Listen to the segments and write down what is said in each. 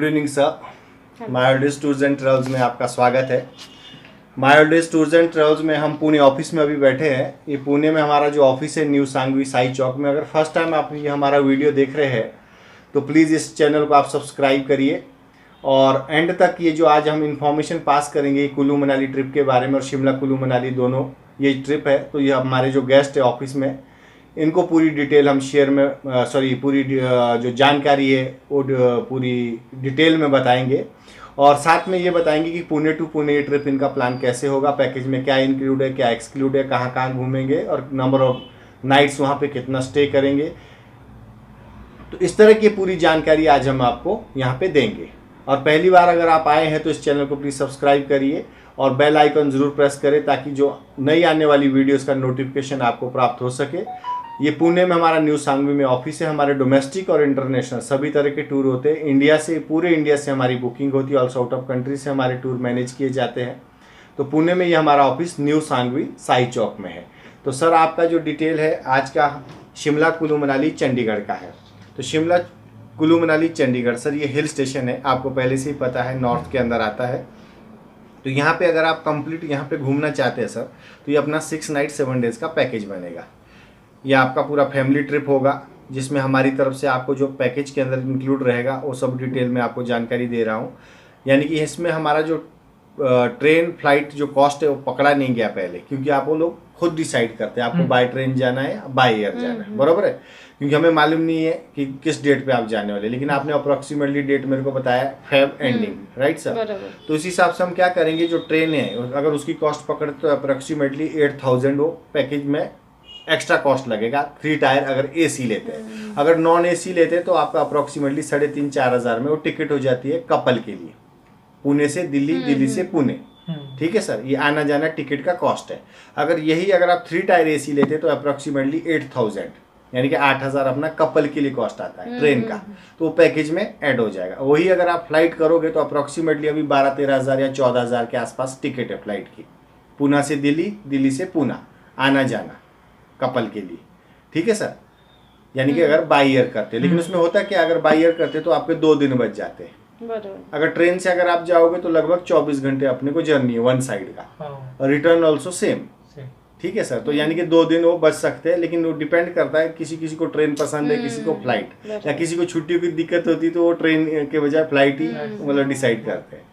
Good evening sir. My always tours and travels में आपका स्वागत है। My always tours and travels में हम पुणे ऑफिस में अभी बैठे हैं। ये पुणे में हमारा जो ऑफिस है न्यू सांगवी साई चौक में। अगर फर्स्ट टाइम आप ये हमारा वीडियो देख रहे हैं तो प्लीज़ इस चैनल को आप सब्सक्राइब करिए और एंड तक ये जो आज हम इंफॉर्मेशन पास करेंगे कुल्लू मनाली ट्रिप के बारे में और शिमला कुल्लू मनाली दोनों ये ट्रिप है, तो ये हमारे जो गेस्ट है ऑफिस में इनको पूरी डिटेल हम शेयर में पूरी जो जानकारी है वो पूरी डिटेल में बताएंगे और साथ में ये बताएंगे कि पुणे टू पुणे ये ट्रिप इनका प्लान कैसे होगा, पैकेज में क्या इंक्लूड है क्या एक्सक्लूड है, कहाँ कहाँ घूमेंगे और नंबर ऑफ नाइट्स वहाँ पे कितना स्टे करेंगे। तो इस तरह की पूरी जानकारी आज हम आपको यहाँ पे देंगे। और पहली बार अगर आप आए हैं तो इस चैनल को प्लीज़ सब्सक्राइब करिए और बेल आइकन ज़रूर प्रेस करें ताकि जो नई आने वाली वीडियोस का नोटिफिकेशन आपको प्राप्त हो सके। ये पुणे में हमारा न्यू सांगवी में ऑफिस है। हमारे डोमेस्टिक और इंटरनेशनल सभी तरह के टूर होते हैं। इंडिया से, पूरे इंडिया से हमारी बुकिंग होती है। ऑल्सो आउट ऑफ कंट्री से हमारे टूर मैनेज किए जाते हैं। तो पुणे में ये हमारा ऑफिस न्यू सांगवी साई चौक में है। तो सर आपका जो डिटेल है आज का शिमला कुल्लू मनाली चंडीगढ़ का है। तो शिमला कुल्लू मनाली चंडीगढ़ सर ये हिल स्टेशन है, आपको पहले से ही पता है, नॉर्थ के अंदर आता है। तो यहाँ पे अगर आप कंप्लीट यहाँ पे घूमना चाहते हैं सर तो ये अपना 6 नाइट 7 डेज़ का पैकेज बनेगा। ये आपका पूरा फैमिली ट्रिप होगा जिसमें हमारी तरफ से आपको जो पैकेज के अंदर इंक्लूड रहेगा वो सब डिटेल में आपको जानकारी दे रहा हूँ। यानी कि इसमें हमारा जो ट्रेन फ्लाइट जो कॉस्ट है वो पकड़ा नहीं गया पहले, क्योंकि आप वो लोग खुद डिसाइड करते हैं आपको बाय ट्रेन जाना है बाय एयर जाना है, बराबर है। क्योंकि हमें मालूम नहीं है कि किस डेट पे आप जाने वाले, लेकिन आपने अप्रोक्सीमेटली डेट मेरे को बताया फेब एंडिंग, राइट सर। तो इस हिसाब से हम क्या करेंगे, जो ट्रेन है अगर उसकी कॉस्ट पकड़े तो अप्रोक्सीमेटली 8000 वो पैकेज में एक्स्ट्रा कॉस्ट लगेगा। 3 टायर अगर एसी लेते हैं, अगर नॉन एसी लेते हैं तो आपका अप्रोक्सीमेटली 3500-4000 हज़ार में वो टिकट हो जाती है कपल के लिए, पुणे से दिल्ली, दिल्ली से पुणे। ठीक है सर, ये आना जाना टिकट का कॉस्ट है। अगर आप 3 टायर एसी लेते हैं तो अप्रोक्सीमेटली 8000 यानी कि 8000 अपना कपल के लिए कॉस्ट आता है ट्रेन का, तो वो पैकेज में ऐड हो जाएगा। वही अगर आप फ्लाइट करोगे तो अप्रोक्सीमेटली अभी 12-13 हज़ार या 14 हज़ार के आसपास टिकट है फ्लाइट की, पुणे से दिल्ली, दिल्ली से पुणे आना जाना कपल के लिए। ठीक है सर, यानी कि अगर बाई एयर करते हैं। लेकिन उसमें होता क्या, अगर बाई एयर करते तो आपके 2 दिन बच जाते हैं। अगर ट्रेन से अगर आप जाओगे तो लगभग 24 घंटे अपने को जर्नी है वन साइड का, और रिटर्न ऑल्सो सेम। ठीक है सर, तो यानी कि 2 दिन वो बच सकते हैं। लेकिन वो डिपेंड करता है, किसी किसी को ट्रेन पसंद है, किसी को फ्लाइट, या किसी को छुट्टियों की दिक्कत होती है तो वो ट्रेन के बजाय फ्लाइट ही मतलब डिसाइड करते हैं।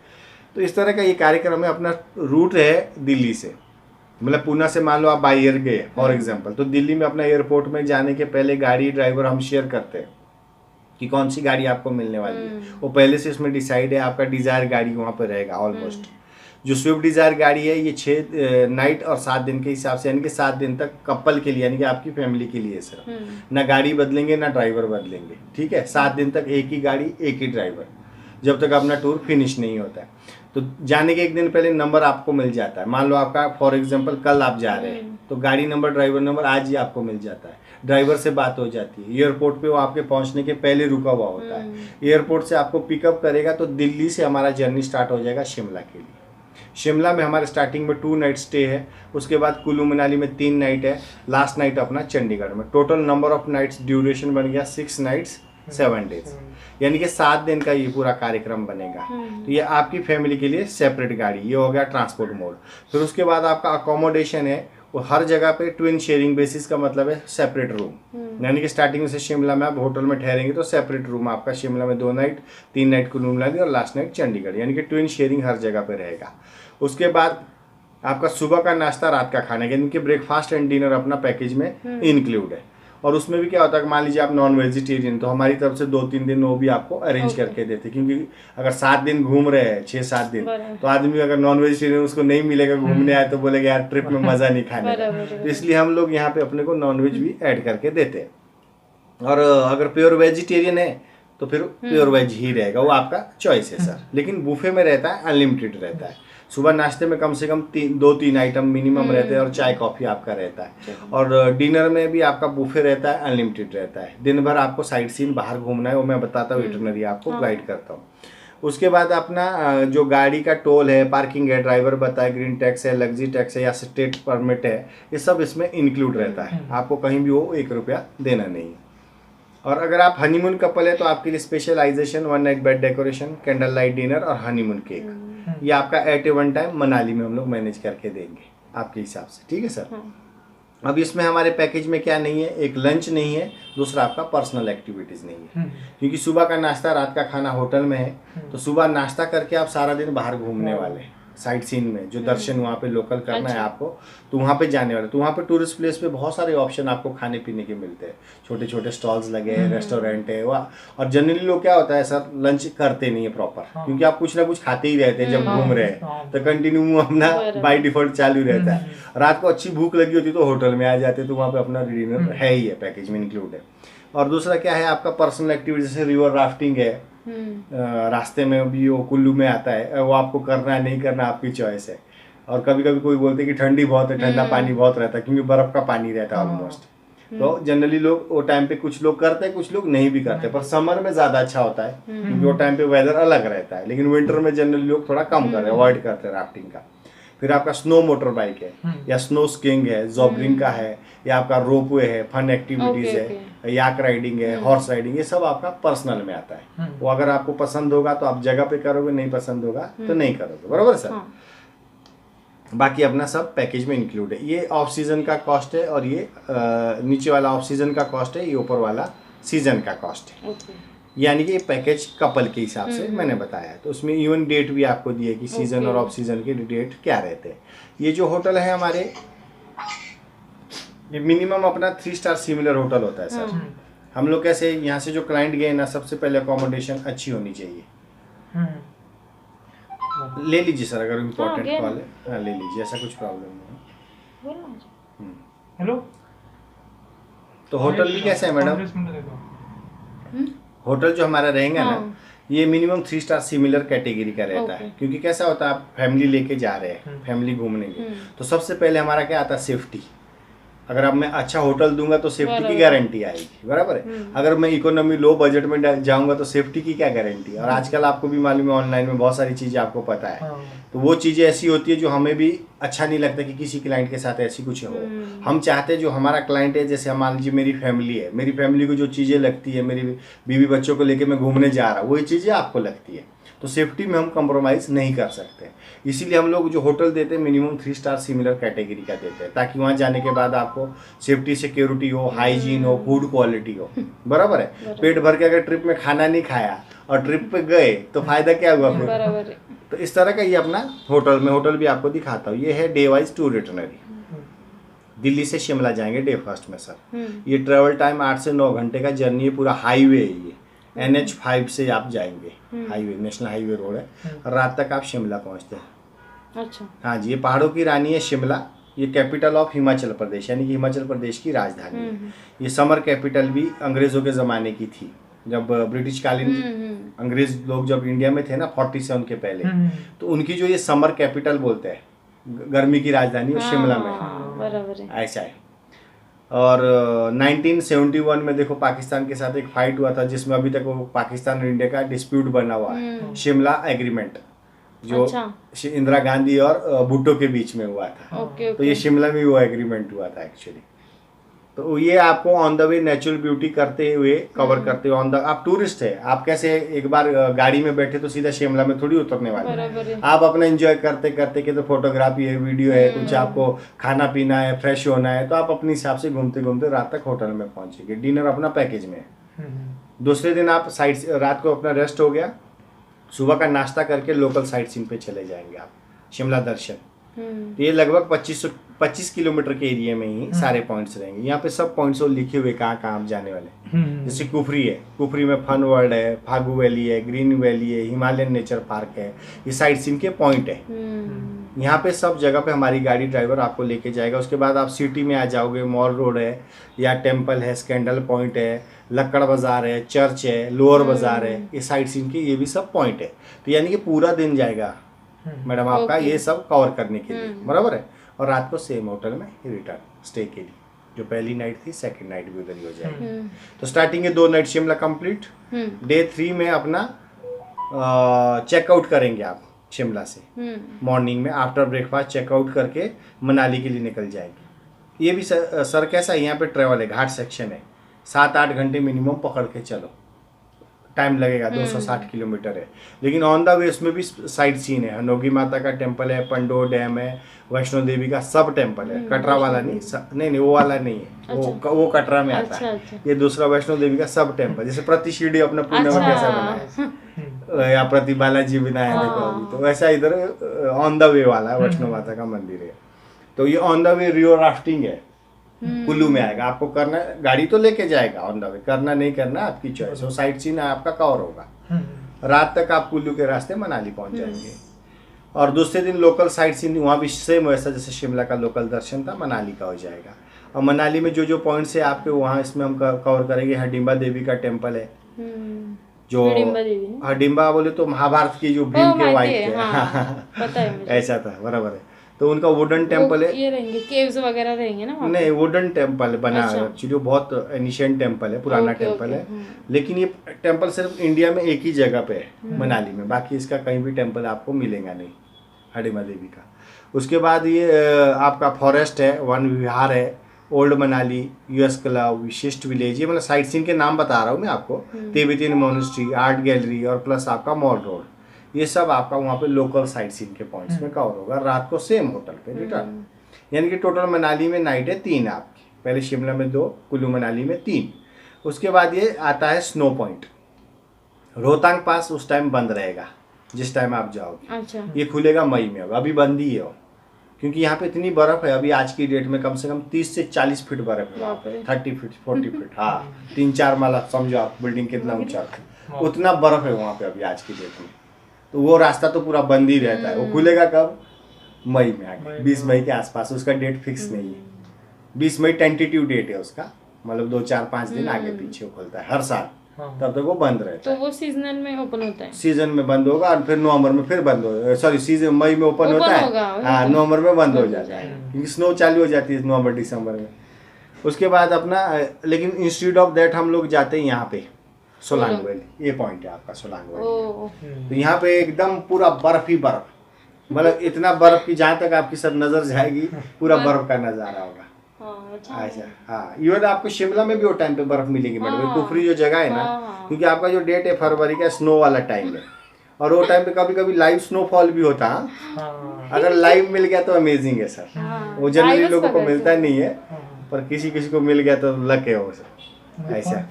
तो इस तरह का ये कार्यक्रम है। अपना रूट है दिल्ली से, मतलब पुणे से मान लो आप बाई एयर गए फॉर एग्जांपल, तो दिल्ली में अपना एयरपोर्ट में जाने के पहले गाड़ी ड्राइवर हम शेयर करते हैं कि कौन सी गाड़ी आपको मिलने वाली है। वो पहले से इसमें डिसाइड है। आपका डिज़ायर गाड़ी वहाँ पर रहेगा ऑलमोस्ट। जो स्विफ्ट डिज़ायर गाड़ी है ये 6 नाइट और 7 दिन के हिसाब से, यानी कि 7 दिन तक कपल के लिए, यानी कि आपकी फैमिली के लिए सर। ना गाड़ी बदलेंगे ना ड्राइवर बदलेंगे। ठीक है, 7 दिन तक एक ही गाड़ी एक ही ड्राइवर, जब तक अपना टूर फिनिश नहीं होता है। तो जाने के 1 दिन पहले नंबर आपको मिल जाता है। मान लो आपका फॉर एग्जांपल कल आप जा रहे हैं तो गाड़ी नंबर, ड्राइवर नंबर आज ही आपको मिल जाता है। ड्राइवर से बात हो जाती है। एयरपोर्ट पे वो आपके पहुंचने के पहले रुका हुआ होता है। एयरपोर्ट से आपको पिकअप करेगा तो दिल्ली से हमारा जर्नी स्टार्ट हो जाएगा शिमला के लिए। शिमला में हमारे स्टार्टिंग में 2 नाइट स्टे है, उसके बाद कुल्लू मनाली में 3 नाइट है, लास्ट नाइट अपना चंडीगढ़ में। Total number of nights duration बन गया 6 नाइट्स 7 डेज, यानी कि 7 दिन का ये पूरा कार्यक्रम बनेगा। तो ये आपकी फैमिली के लिए सेपरेट गाड़ी, ये हो गया ट्रांसपोर्ट मोड। फिर उसके बाद आपका अकोमोडेशन है वो हर जगह पे ट्विन शेयरिंग बेसिस का मतलब है सेपरेट रूम। यानी कि स्टार्टिंग में से शिमला में आप होटल में ठहरेंगे तो सेपरेट रूम आपका शिमला में 2 नाइट, 3 नाइट कुल्लू मनाली और लास्ट नाइट चंडीगढ़, यानी कि ट्विन शेयरिंग हर जगह पे रहेगा। उसके बाद आपका सुबह का नाश्ता, रात का खाना, यानी कि ब्रेकफास्ट एंड डिनर अपना पैकेज में इंक्लूड है। और उसमें भी क्या होता है, मान लीजिए आप नॉन वेजिटेरियन, तो हमारी तरफ से 2-3 दिन वो भी आपको अरेंज करके देते, क्योंकि अगर 7 दिन घूम रहे हैं, 6-7 दिन, तो आदमी अगर नॉन वेजिटेरियन उसको नहीं मिलेगा घूमने आए तो बोलेगा यार ट्रिप में मजा नहीं खाने का। तो इसलिए हम लोग यहाँ पे अपने को नॉन वेज भी ऐड करके देते हैं। और अगर प्योर वेजिटेरियन है तो फिर प्योर वेज ही रहेगा, वो आपका चॉइस है सर। लेकिन बुफे में रहता है, अनलिमिटेड रहता है। सुबह नाश्ते में कम से कम 2-3 आइटम मिनिमम रहते हैं और चाय कॉफ़ी आपका रहता है। और डिनर में भी आपका बुफे रहता है, अनलिमिटेड रहता है। दिन भर आपको साइट सीन बाहर घूमना है, वो मैं बताता हूँ, इटनरी आपको गाइड करता हूँ। उसके बाद अपना जो गाड़ी का टोल है, पार्किंग है, ड्राइवर बताए, ग्रीन टैक्स है, लग्जरी टैक्स है या स्टेट परमिट है, ये सब इसमें इंक्लूड रहता है। आपको कहीं भी वो 1 रुपया देना नहीं। और अगर आप हनीमून कपल है तो आपके लिए specialization 1 night bed decoration, candle light dinner और हनीमून केक, ये आपका at a one time Manali में हम लोग मैनेज करके देंगे आपके हिसाब से, ठीक है सर। अब इसमें हमारे पैकेज में क्या नहीं है, एक लंच नहीं है, दूसरा आपका पर्सनल एक्टिविटीज़ नहीं है, क्योंकि सुबह का नाश्ता रात का खाना होटल में है, तो सुबह नाश्ता करके आप सारा दिन बाहर घूमने वाले हैं साइट सीन में, जो दर्शन वहाँ पे लोकल करना है आपको, तो वहाँ पे जाने वाले, तो वहाँ पे टूरिस्ट प्लेस पे बहुत सारे ऑप्शन आपको खाने पीने के मिलते हैं, छोटे छोटे स्टॉल्स लगे हैं, रेस्टोरेंट है वहाँ। और जनरली लोग क्या होता है सर, लंच करते नहीं है प्रॉपर, क्योंकि आप कुछ ना कुछ खाते ही रहते हैं जब घूम रहे हैं, तो कंटिन्यू अपना बाई डिफॉल्ट चालू रहता है। रात को अच्छी भूख लगी होती तो होटल में आ जाते, तो वहाँ पे अपना डिनर है ही है, पैकेज में इंक्लूड है। और दूसरा क्या है आपका पर्सनल एक्टिविटी, जैसे रिवर राफ्टिंग है, रास्ते में भी वो कुल्लू में आता है, वो आपको करना है नहीं करना आपकी चॉइस है। और कभी कभी कोई बोलते हैं कि ठंडी बहुत है, ठंडा पानी बहुत रहता है, क्योंकि बर्फ का पानी रहता है ऑलमोस्ट, तो जनरली लोग वो टाइम पे कुछ लोग करते हैं, कुछ लोग नहीं भी करते, पर समर में ज्यादा अच्छा होता है क्योंकि वो टाइम पे वेदर अलग रहता है, लेकिन विंटर में जनरली लोग थोड़ा कम करते हैं, अवॉइड करते हैं राफ्टिंग का। फिर आपका स्नो मोटर बाइक है, या स्नो स्कीइंग है, जॉबरिंग का है, या आपका रोपवे है, फन एक्टिविटीज है, याक राइडिंग है, हॉर्स राइडिंग, ये सब आपका पर्सनल में आता है। वो अगर आपको पसंद होगा तो आप जगह पे करोगे, नहीं पसंद होगा तो नहीं करोगे, बराबर सर। बाकी अपना सब पैकेज में इंक्लूड है। ये ऑफ सीजन का कॉस्ट है, और ये नीचे वाला ऑफ सीजन का कॉस्ट है, ये ऊपर वाला सीजन का कॉस्ट है। यानी कि ये पैकेज कपल के हिसाब से मैंने बताया है, तो उसमें इवन डेट भी आपको दी है कि सीजन और ऑफ सीजन के डेट क्या रहते हैं। ये जो होटल है हमारे, ये मिनिमम अपना 3 स्टार सिमिलर होटल होता है सर। हम लोग कैसे यहाँ से जो क्लाइंट गए ना, सबसे पहले अकोमोडेशन अच्छी होनी चाहिए। ले लीजिए सर, अगर इम्पोर्टेंट कॉल है, हाँ ले लीजिए, ऐसा कुछ प्रॉब्लम नहीं। हेलो, तो होटल भी कैसे है मैडम, होटल जो हमारा रहेगा ना, ये मिनिमम 3 स्टार सिमिलर कैटेगरी का रहता है, क्योंकि कैसा होता है आप फैमिली लेके जा रहे हैं, फैमिली घूमने के, तो सबसे पहले हमारा क्या आता है, सेफ्टी। अगर अब मैं अच्छा होटल दूंगा तो सेफ्टी की गारंटी आएगी, बराबर है। अगर मैं इकोनॉमी लो बजट में जाऊंगा तो सेफ्टी की क्या गारंटी। और आजकल आपको भी मालूम है, ऑनलाइन में बहुत सारी चीज़ें आपको पता है, तो वो चीज़ें ऐसी होती है जो हमें भी अच्छा नहीं लगता कि किसी क्लाइंट के साथ ऐसी कुछ हो। हम चाहते हैं जो हमारा क्लाइंट है, जैसे मान लीजिए मेरी फैमिली है, मेरी फैमिली को जो चीज़ें लगती है, मेरी बीवी बच्चों को लेकर मैं घूमने जा रहा हूँ, वही चीज़ें आपको लगती है, तो सेफ्टी में हम कंप्रोमाइज़ नहीं कर सकते। इसीलिए हम लोग जो होटल देते हैं मिनिमम 3 स्टार सिमिलर कैटेगरी का देते हैं, ताकि वहाँ जाने के बाद आपको सेफ्टी सिक्योरिटी हो, हाइजीन हो, फूड क्वालिटी हो, बराबर है। पेट भर के अगर ट्रिप में खाना नहीं खाया और ट्रिप पे गए तो फायदा क्या हुआ फिर, बराबर है। तो इस तरह का ये अपना होटल भी आपको दिखाता हूँ। ये है day wise tour itinerary. Delhi से शिमला जाएंगे डे फर्स्ट में सर। ये ट्रेवल टाइम 8 से 9 घंटे का जर्नी है, पूरा हाईवे है, ये NH5 से आप जाएंगे, हाईवे, नेशनल हाईवे रोड है, रात तक आप शिमला पहुंचते हैं। अच्छा, हाँ जी, ये पहाड़ों की रानी है शिमला, ये कैपिटल ऑफ हिमाचल प्रदेश, यानी कि हिमाचल प्रदेश की राजधानी है। ये समर कैपिटल भी अंग्रेजों के ज़माने की थी, जब ब्रिटिश कालीन अंग्रेज लोग जब इंडिया में थे ना 47 के पहले, तो उनकी जो ये समर कैपिटल बोलते हैं, गर्मी की राजधानी, वो शिमला में है, बराबर है, ऐसा है। और 1971 में देखो पाकिस्तान के साथ एक फाइट हुआ था, जिसमें अभी तक वो पाकिस्तान और इंडिया का डिस्प्यूट बना हुआ है, शिमला एग्रीमेंट, जो इंदिरा गांधी और भुट्टो के बीच में हुआ था। तो ये शिमला में वो एग्रीमेंट हुआ था एक्चुअली। तो ये आपको on the way natural beauty करते हुए कवर करते हुए, ऑन द, आप टूरिस्ट है, आप कैसे एक बार गाड़ी में बैठे तो सीधा शिमला में थोड़ी उतरने वाले, आप अपना एंजॉय करते करते के, तो फोटोग्राफी है, वीडियो है, कुछ आपको खाना पीना है, फ्रेश होना है, तो आप अपने हिसाब से घूमते घूमते रात तक होटल में पहुंचेंगे। डिनर अपना पैकेज में है। दूसरे दिन आप साइड, रात को अपना रेस्ट हो गया, सुबह का नाश्ता करके लोकल साइट सीन पे चले जाएंगे आप, शिमला दर्शन। ये लगभग 25 किलोमीटर के एरिया में ही सारे पॉइंट्स रहेंगे। यहाँ पे सब पॉइंट्स लिखे हुए कहाँ आप जाने वाले। जैसे कुफरी है, कुफरी में फन वर्ल्ड है, फागू वैली है, ग्रीन वैली है, हिमालयन नेचर पार्क है, ये साइट सीन के पॉइंट है। यहाँ पे सब जगह पे हमारी गाड़ी ड्राइवर आपको लेके जाएगा। उसके बाद आप सिटी में आ जाओगे, मॉल रोड है, या टेम्पल है, स्कैंडल पॉइंट है, लक्कड़ बाजार है, चर्च है, लोअर बाजार है, ये साइट सीन के ये भी सब पॉइंट है। तो यानी कि पूरा दिन जाएगा मैडम आपका ये सब कवर करने के लिए, बराबर है। और रात को सेम होटल में रिटर्न स्टे के लिए, जो पहली नाइट थी सेकंड नाइट भी उधर ही हो जाएगी। तो स्टार्टिंग के 2 नाइट शिमला कंप्लीट। डे 3 में अपना चेकआउट करेंगे आप शिमला से, मॉर्निंग में आफ्टर ब्रेकफास्ट चेकआउट करके मनाली के लिए निकल जाएंगे। ये भी सर कैसा है, यहाँ पे ट्रेवल है, घाट सेक्शन है, 7-8 घंटे मिनिमम पकड़ के चलो, टाइम लगेगा। 260 किलोमीटर है, लेकिन ऑन द वे उसमें भी साइट सीन है। हनोगी माता का टेम्पल है, पंडो डैम है, वैष्णो देवी का सब टेम्पल है। कटरा वाला नहीं, नहीं वो वाला नहीं है। वो कटरा में आता है। ये दूसरा वैष्णो देवी का सब टेम्पल, जैसे प्रति शिरडी अपने पुणे में कैसा बनाया या प्रति बालाजी बनाया देखो अभी, तो वैसा इधर ऑन द वे वाला है, वैष्णो माता का मंदिर है। तो ये on the way river rafting है, कुल्लू में आएगा। आपको करना, गाड़ी तो लेके जाएगा ऑन द वे, करना नहीं करना आपकी चॉइस। वो साइट सीन आपका कवर होगा। रात तक आप कुल्लू के रास्ते मनाली पहुंच जाएंगे, और दूसरे दिन लोकल साइट सीन वहाँ भी सेम वैसा जैसे शिमला का लोकल दर्शन था, मनाली का हो जाएगा। और मनाली में जो जो पॉइंट्स है आपके वहाँ, इसमें हम कवर करेंगे। हडिम्बा देवी का टेम्पल है, जो हडिम्बा बोले तो महाभारत की जो भीम के वाइफ थे, ऐसा था, बराबर है। तो उनका वुडन टेम्पल है, ये रहेंगे केव्स वगैरह रहेंगे ना वहाँ? नहीं, वुडन टेम्पल बना है एक्चुअली, बहुत एनिशिएंट टेम्पल है, पुराना टेम्पल है। लेकिन ये टेम्पल सिर्फ इंडिया में एक ही जगह पे है, मनाली में। बाकी इसका कहीं भी टेम्पल आपको मिलेगा नहीं, हडिम्बा देवी का। उसके बाद ये आपका फॉरेस्ट है, वन विहार है, ओल्ड मनाली, यूएस क्लब, विशिष्ट विलेज। ये मतलब साइट सीन के नाम बता रहा हूँ मैं आपको। तिब्बतीन मोनेस्ट्री, आर्ट गैलरी, और प्लस आपका मॉल रोड, ये सब आपका वहाँ पे लोकल साइट सीन के पॉइंट्स में कवर होगा। रात को सेम होटल पे रिटर्न, यानी कि टोटल मनाली में नाइट है 3 आपकी। पहले शिमला में 2, कुल्लू मनाली में 3। उसके बाद ये आता है स्नो पॉइंट, रोहतांग पास। उस टाइम बंद रहेगा जिस टाइम आप जाओगे। अच्छा। ये खुलेगा मई में, अभी बंद ही है, क्योंकि यहाँ पे इतनी बर्फ है अभी आज की डेट में, कम से कम 30 से 40 फीट बर्फ है, 30 फीट 40 फीट, हाँ 3-4 माला समझो आप, बिल्डिंग कितना ऊंचा, उतना बर्फ है वहाँ पे अभी आज की डेट में। तो वो रास्ता तो पूरा बंद ही रहता है। वो खुलेगा कब? मई में आगे, 20 मई के आसपास। उसका डेट फिक्स नहीं है, 20 मई टेंटेटिव डेट है उसका, मतलब 2-4-5 दिन आगे पीछे खुलता है हर साल। तब तक वो बंद रहता है। तो वो सीजनल में ओपन होता है? सीजन में बंद होगा, और फिर नवंबर में फिर बंद हो, सॉरी सीजन मई में ओपन होता है, हाँ नवंबर में बंद हो जाता है, क्योंकि स्नो चालू हो जाती है नवंबर दिसंबर में। उसके बाद अपना, लेकिन इंस्टीट्यूट ऑफ दैट हम लोग जाते हैं यहाँ पे सोलांग वैली। ये पॉइंट है आपका सोलांग वैली। तो यहाँ पे एकदम पूरा बर्फ ही बर्फ, मतलब इतना बर्फ की जहाँ तक आपकी सब नजर जाएगी पूरा बर्फ का नजारा होगा। अच्छा, हाँ, इवन आपको शिमला में भी वो टाइम पे बर्फ मिलेगी मैडम। कुफरी जो जगह है ना, क्योंकि आपका जो डेट है फरवरी का, स्नो वाला टाइम है, और वो टाइम पे कभी कभी लाइव स्नोफॉल भी होता है। अगर लाइव मिल गया तो अमेजिंग है सर। वो जनरली लोगों को मिलता नहीं है, पर किसी किसी को मिल गया तो लक है वो सर। ऐसा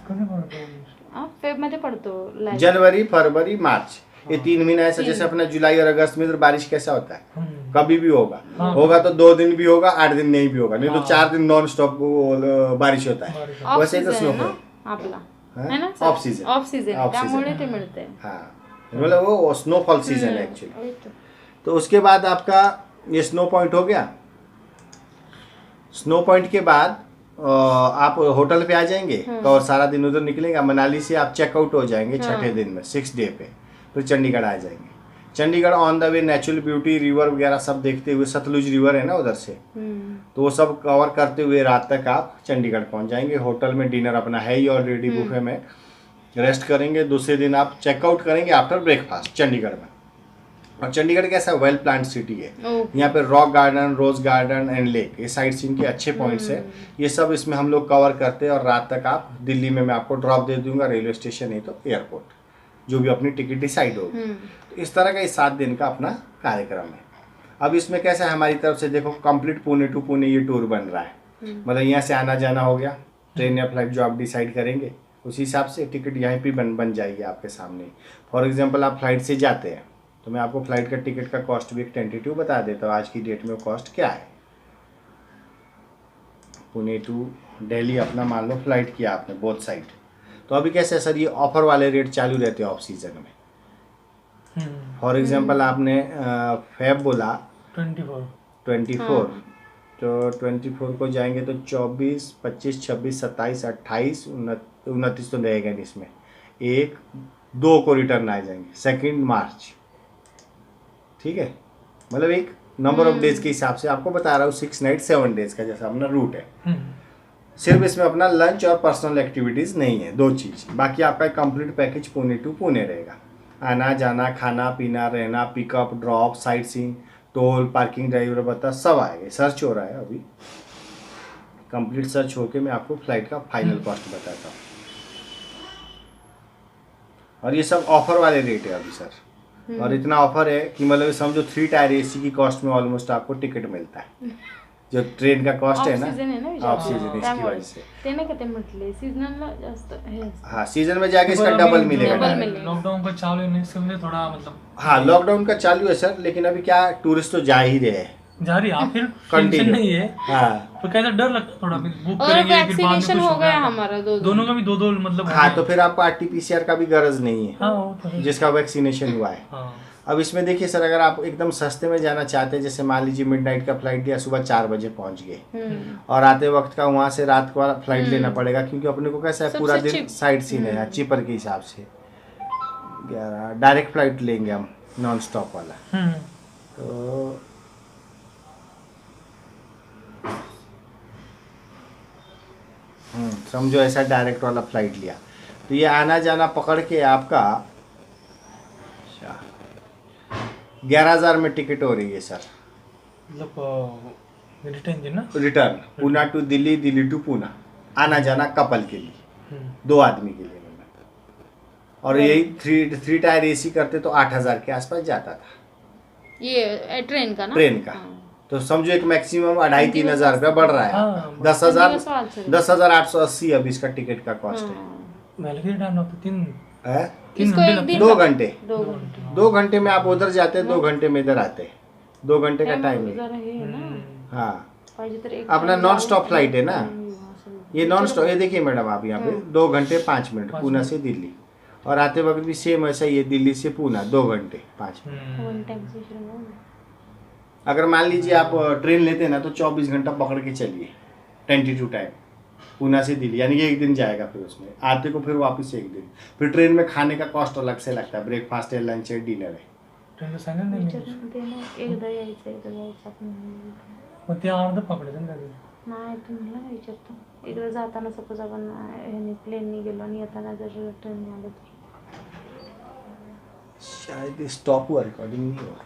मध्ये पडतो जनवरी, फरवरी, मार्च, ये 3 महीना ऐसा। जैसे अपना जुलाई और अगस्त में तो बारिश कैसा होता है, कभी भी होगा, होगा तो 2 दिन भी होगा, 8 दिन नहीं भी होगा, नहीं तो 4 दिन नॉन स्टॉप बारिश होता है। वैसे तो स्नोफॉल ऑफ सीजन, त्यामुळे ते मिळते। हाँ, मतलब वो स्नोफॉल सीजन है एक्चुअली। तो उसके बाद आपका ये स्नो पॉइंट हो गया। स्नो पॉइंट के बाद आप होटल पे आ जाएंगे, और सारा दिन उधर निकलेगा। मनाली से आप चेकआउट हो जाएंगे 6ठे दिन में, 6 डे पे, फिर चंडीगढ़ आ जाएंगे। Chandigarh on the way natural beauty, river वगैरह सब देखते हुए, सतलुज रिवर है ना उधर से, तो वो सब कवर करते हुए रात तक आप चंडीगढ़ पहुंच जाएंगे। होटल में डिनर अपना है ही ऑलरेडी, बुफे में रेस्ट करेंगे। दूसरे दिन आप चेकआउट करेंगे आफ्टर ब्रेकफास्ट चंडीगढ़ में। और चंडीगढ़ कैसा वेल प्लान सिटी है, यहाँ पे rock garden, rose garden and lake, ये साइट सीन के अच्छे पॉइंट्स है। ये सब इसमें हम लोग कवर करते हैं। और रात तक आप दिल्ली में मैं आपको ड्रॉप दे दूंगा, रेलवे स्टेशन नहीं तो एयरपोर्ट, जो भी अपनी टिकट डिसाइड होगी। तो इस तरह का ये 7 दिन का अपना कार्यक्रम है। अब इसमें कैसा है, हमारी तरफ से देखो कंप्लीट पुणे टू पुणे ये टूर बन रहा है। मतलब यहाँ से आना जाना हो गया, ट्रेन या फ्लाइट जो आप डिसाइड करेंगे उस हिसाब से टिकट यहाँ पे बन जाएगी आपके सामने। फॉर एग्जाम्पल आप फ्लाइट से जाते हैं तो मैं आपको फ्लाइट का टिकट का कॉस्ट भी एक टेंटेटिव बता देता हूँ आज की डेट में कॉस्ट क्या है। पुणे टू दिल्ली अपना मान लो फ्लाइट किया आपने बोथ साइड, तो अभी कैसे सर ये ऑफर वाले रेट चालू रहते हैं ऑफ सीजन में। फॉर एग्जांपल आपने फेब बोला 24, तो 24 को जाएंगे तो 24, 25, 26, 27, 28, 29 तो रहेगा नहीं इसमें, 1-2 को रिटर्न आ जाएंगे 2 मार्च, ठीक है। मतलब एक नंबर ऑफ डेज के हिसाब से आपको बता रहा हूँ, 6 नाइट 7 डेज का जैसा अपना रूट है। सिर्फ इसमें अपना लंच और पर्सनल एक्टिविटीज़ नहीं है, 2 चीज़, बाकी आपका complete package Pune to Pune रहेगा। आना जाना, खाना पीना, रहना, pickup drop, sightseeing, toll, parking, driver बता सब आएगा। सर्च हो रहा है अभी, कंप्लीट सर्च होके मैं आपको फ्लाइट का फाइनल कॉस्ट बताता हूँ। और ये सब ऑफर वाले रेट है अभी सर, और इतना ऑफर है कि मतलब समझो 3 टायर AC की कॉस्ट में ऑलमोस्ट आपको टिकट मिलता है। जो ट्रेन का कॉस्ट है ना, ऑफ सीजन, इसकी वजह से त्याने का ते म्हटले सीजनला जास्त हे हाँ सीजन में जाके इसका डबल मिलेगा। लॉकडाउन का चालू है इससे मुझे थोड़ा मतलब हाँ लॉकडाउन का चालू है सर, लेकिन अभी क्या टूरिस्ट तो जा ही रहे हैं जा रही है, फिर Continue। टेंशन नहीं है। हाँ तो कैसा डर लगता है थोड़ा, बुक और करेंगे फिर बाद में वैक्सीनेशन कुछ हो गया होगा। हमारा दोनों का भी दो मतलब हो हाँ, गया। तो फिर आपको RT-PCR का भी गरज नहीं है हाँ वो तो है। जिसका वैक्सीनेशन हुआ है। हाँ अब इसमें देखिए सर, अगर आप एकदम सस्ते में जाना चाहते हैं, जैसे मान लीजिए मिडनाइट का फ्लाइट लिया, सुबह 4 बजे पहुंच गए और आते वक्त का वहाँ से रात को फ्लाइट लेना पड़ेगा, क्योंकि अपने को कैसा है पूरा सबसे दिन cheap। साइड सीन है चीपर के हिसाब से। 11 डायरेक्ट फ्लाइट लेंगे हम नॉन स्टॉप वाला, तो समझो ऐसा डायरेक्ट वाला फ्लाइट लिया, तो ये आना जाना पकड़ के आपका 11,000 में टिकट हो रही है सर। मतलब रिटर्न दिन ना, return Poona to Delhi, Delhi to Poona, आना जाना कपल के लिए, 2 आदमी के लिए। और यही 3 टायर AC करते तो 8,000 के आसपास जाता था ये ट्रेन का ना, ट्रेन का। तो समझो एक मैक्सिमम 2,500-3 हजार रुपया बढ़ रहा है। हाँ। 10,880 अब इसका टिकट का कॉस्ट है। वेलगी टाइम लगता 3 है इसको एक दिन 2 घंटे, 2 घंटे 2 घंटे में आप उधर जाते हैं, 2 घंटे में इधर आते हैं, 2 घंटे का टाइम है। जरा हे ना हाँ पाहिजे तर एक अपना नॉन स्टॉप फ्लाइट है ना, ये नॉन स्टॉप। ये देखिए मैडम आप यहाँ पे 2 घंटे 5 मिनट पूना से दिल्ली, और आते वक्त भी सेम ऐसा ही है, दिल्ली से पूना 2 घंटे 5 मिनट। वन टाइम सेशन अगर मान लीजिए आप ट्रेन लेते हैं ना, तो 24 घंटा पकड़ के चलिए, 22 टाइम पूना से दिल्ली, यानी कि एक दिन जाएगा। फिर उसमें आते को फिर वापस एक दिन, फिर ट्रेन में खाने का कॉस्ट अलग से लगता है, ब्रेकफास्ट है, लंच है, डिनर है। ट्रेन सांगेल नाही ते ना एकदा यायचं आपण मग ते अर्ध पकडायचं ना त्याला. नाही तुम्हाला ना विचारतो एकदा जाताना सपोज आपण ह्याने प्लेननी गेलो आणि येताना जर ट्रेनने आलो तर शायद स्टॉप हुआ, रिकॉर्डिंग नहीं हुआ।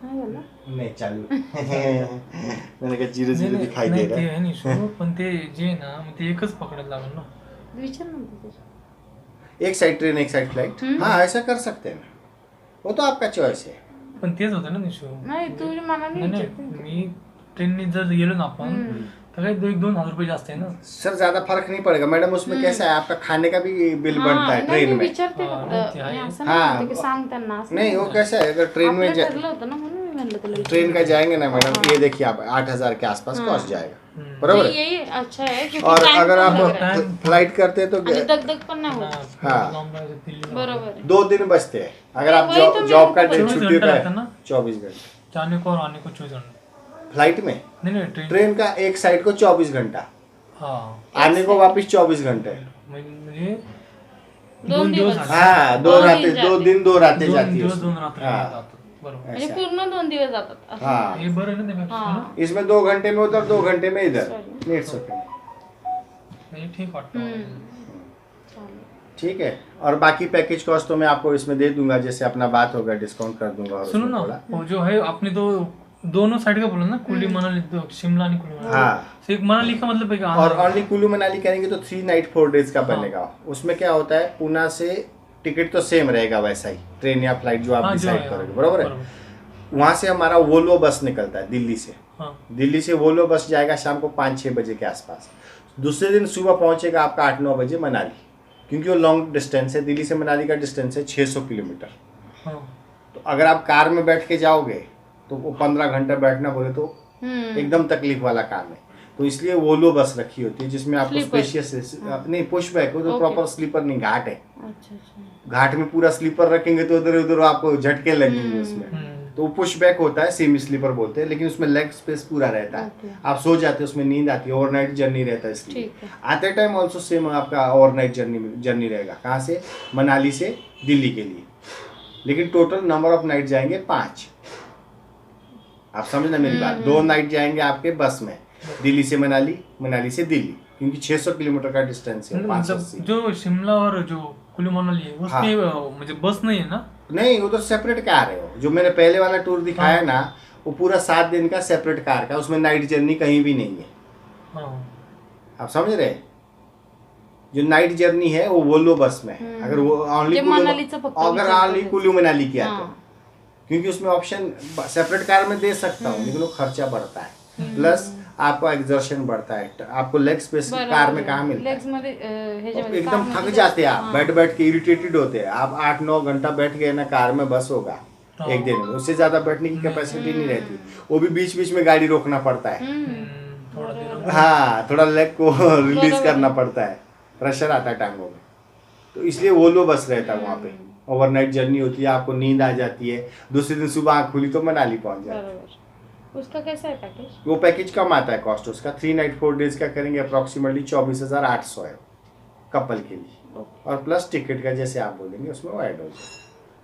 नाही झालं नहीं चालू मैंने कहा जीरो जीरो नाही, दिखाई दे नाही, रहा ते है। आहे नाही शो, पण ते जे आहे ना मग ते एकच पकडायला लागेल ना. विचार नव्हतं त्याच्यात एक साइड ट्रेन एक साइड फ्लाइट, हाँ ऐसा कर सकते हैं ना, वो तो आपका चॉइस है। पण तेच होतं ना निशो. नाही तुझ्या मनाने नाही विचारते मी ट्रेननी जर गेलो ना आपण तर काही 2-2 हजार रुपये जास्त आहे ना. सर ज्यादा फर्क नहीं पड़ेगा मैडम, उसमें कैसा है आपका खाने का भी बिल बनता है ट्रेन में। विचारते हाँ, फक्त ते आहे. मी असं हाँ, नाही म्हणते की सांग त्यांना असं नहीं वो कैसा है, अगर ट्रेन में आपलं ठरलं होतं ना म्हणून मी म्हणलं तुला ट्रेन का जाएंगे ना मैडम, ये देखिए आप 8,000 के आसपास कॉस्ट जाएगा, बराबर है। यही अच्छा है क्योंकि और time अगर कम लग आप रहा है. फ्लाइट करते हैं तो आणि दगदग पण नाही होत हाँ। लांब जायचं दिल्ली. बरोबर आहे 2 दिन बचते हैं। अगर आप वही तो जॉब का मेरे डेट को छुट्टी 24 का घंटा रहता है ना? 24 घंटे जाने को और आने को 24 घंटे. फ्लाइट में, नहीं नहीं ट्रेन. ट्रेन का एक साइड को 24 घंटा, हाँ आने को वापस 24 घंटे। म्हणजे 2 दिवस झाले. हाँ 2 दो दिन रातें, जाते। 2 दिन 2 रातें 2 जाती है दिवस उसमें। 2 रात्री हाँ। जातात. बरोबर. म्हणजे ऐसा। पूर्ण 2 दिवस जातात असं. हाँ हे बरं आहे ना त्यापेक्षा ना. इसमें 2 घंटे में उधर 2 घंटे में इधर, Sorry. इट्स ओके, हे ठीक वाटतं. चालेल. ठीक है। और बाकी पैकेज कॉस्ट तो मैं आपको इसमें दे दूंगा, जैसे अपना बात होगा डिस्काउंट कर दूंगा। और सुनो उसमें ना, थोड़ा वो जो है आपने तो दोनों साइड का बोला ना, कुल्ली मनाली तो शिमला नहीं कुल्ली मनाली. हाँ। तो एक मनाली का मतलब है कि और ओनली कुल्लू मनाली करेंगे तो 3 नाइट 4 डेज का बनेगा। उसमें क्या होता है, पूना से टिकट तो सेम रहेगा वैसा ही, ट्रेन या फ्लाइट जो आप हाँ, जो डिसाइड है, करोगे, बरोबर है। वहाँ से हमारा वोल्वो बस निकलता है दिल्ली से। हाँ. दिल्ली से वोल्वो बस जाएगा शाम को 5-6 बजे के आसपास। दूसरे दिन सुबह पहुंचेगा आपका 8-9 बजे मनाली, क्योंकि वो लॉन्ग डिस्टेंस है। दिल्ली से मनाली का डिस्टेंस है 600 किलोमीटर। हाँ. तो अगर आप कार में बैठ के जाओगे तो वो 15 घंटा बैठना बोले तो एकदम तकलीफ वाला काम है। तो इसलिए वोल्वो बस रखी होती है, जिसमें आपको Sleeper। स्पेशियस नहीं, पुश बैक हो तो Okay। प्रॉपर स्लीपर नहीं, घाट है। अच्छा अच्छा घाट में पूरा स्लीपर रखेंगे तो उधर उधर आपको झटके लगेंगे उसमें। तो पुश बैक होता है, सेमी स्लीपर बोलते हैं, लेकिन उसमें लेग स्पेस पूरा रहता है। Okay। आप सो जाते हैं, उसमें नींद आती है, ओवरनाइट जर्नी रहता है इसलिए। ठीक है। आते टाइम ऑल्सो सेम आपका ओवरनाइट जर्नी रहेगा। कहाँ से? मनाली से दिल्ली के लिए। लेकिन टोटल नंबर ऑफ नाइट जाएंगे 5। आप समझना मेरी बात। 2 नाइट जाएंगे आपके बस में, दिल्ली से मनाली, मनाली से दिल्ली, क्योंकि 600 किलोमीटर का डिस्टेंस है। मतलब 580 जो शिमला और जो कुल्लू मनाली है उसमें मुझे बस नहीं है ना. नहीं, वो तो सेपरेट कार है। वो जो मैंने पहले वाला टूर दिखाया ना, वो पूरा 7 दिन का सेपरेट कार का, उसमें नाइट जर्नी कहीं भी नहीं है। हाँ आप समझ रहे हैं? जो नाइट जर्नी है वो वोल्वो बस में है। अगर वो जे मनालीचं फक्त अगर विचार ओनली करते. कुल्लू मनाली किया तो, हाँ. क्योंकि उसमें ऑप्शन सेपरेट कार में दे सकता हूँ लेकिन वो खर्चा बढ़ता है, प्लस आपका एक्सर्शन बढ़ता है, आपको लेग स्पेस कार में कहाँ मिलता लेग्स है? मध्ये ह्याच्यामध्ये एकदम कारमध्ये थक जास्त- जाते हैं आप, हाँ. बैठ बैठ के इरिटेटेड होते हैं आप। 8-9 घंटा बैठ गए ना कार में, बस होगा एक दिन में, उससे ज्यादा बैठने की कैपेसिटी नहीं रहती। वो भी बीच बीच में गाड़ी रोकना पड़ता है। थोड़ा देर हाँ, थोड़ा लेग को रिलीज बराबर करना है. पड़ता है, प्रेशर आता है टांगों में। तो इसलिए वोल्वो बस रहता है वहाँ पे। ओवरनाइट जर्नी होती है, आपको नींद आ जाती है, दूसरे दिन सुबह आँख खुली तो मनाली पहुँच जाते हैं। बरोबर. उसका कैसा है पैकेज? वो पैकेज कम आता है कॉस्ट उसका, 3 नाइट 4 डेज का करेंगे अप्रॉक्सीमेटली 24,800 है कपल के लिए, और प्लस टिकट का जैसे आप बोलेंगे उसमें वो ऐड हो जाए।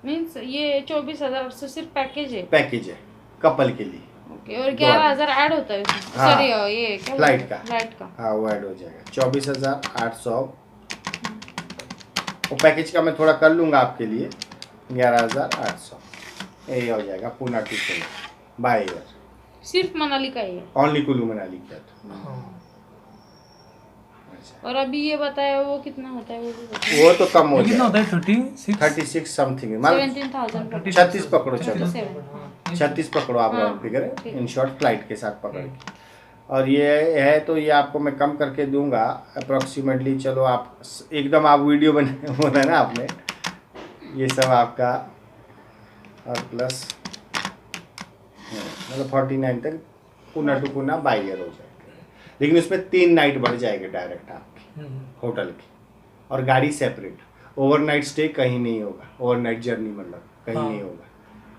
मीन्स ये 24,000 सिर्फ पैकेज है. पैकेज है कपल के लिए। ओके. और 11,000 ऐड होता है उसमें. हाँ. सॉरी ये क्या फ्लाइट का। फ्लाइट का. हाँ वो ऐड हो जाएगा 24,800। वो पैकेज का मैं थोड़ा कर लूँगा आपके लिए, 11,800 यही हो जाएगा Poona to Kullu by air, सिर्फ मनाली का ही है. ओनली कुल्लू मनाली किया तो। हाँ अच्छा। और अभी ये बताया वो कितना होता है वो भी बताया. वो तो कम हो ये कितना जाएगा, होता है 36 36 समथिंग, मतलब 17,000 36 पकड़ो, चलो 37. 36 पकड़ो आप हाँ, राउंड फिगर ठीक। इन शॉर्ट फ्लाइट के साथ पकड़ के। और ये है तो ये आपको मैं कम करके दूंगा अप्रॉक्सीमेटली। चलो आप एकदम आप वीडियो बने बोला ना आपने, ये सब आपका और प्लस मतलब 49 तक Poona to Poona by air हो जाएगा। लेकिन उसमें 3 नाइट बढ़ जाएंगे डायरेक्ट आपके होटल की, और गाड़ी सेपरेट। ओवरनाइट स्टे कहीं नहीं होगा, ओवरनाइट जर्नी मतलब कहीं हाँ। नहीं होगा,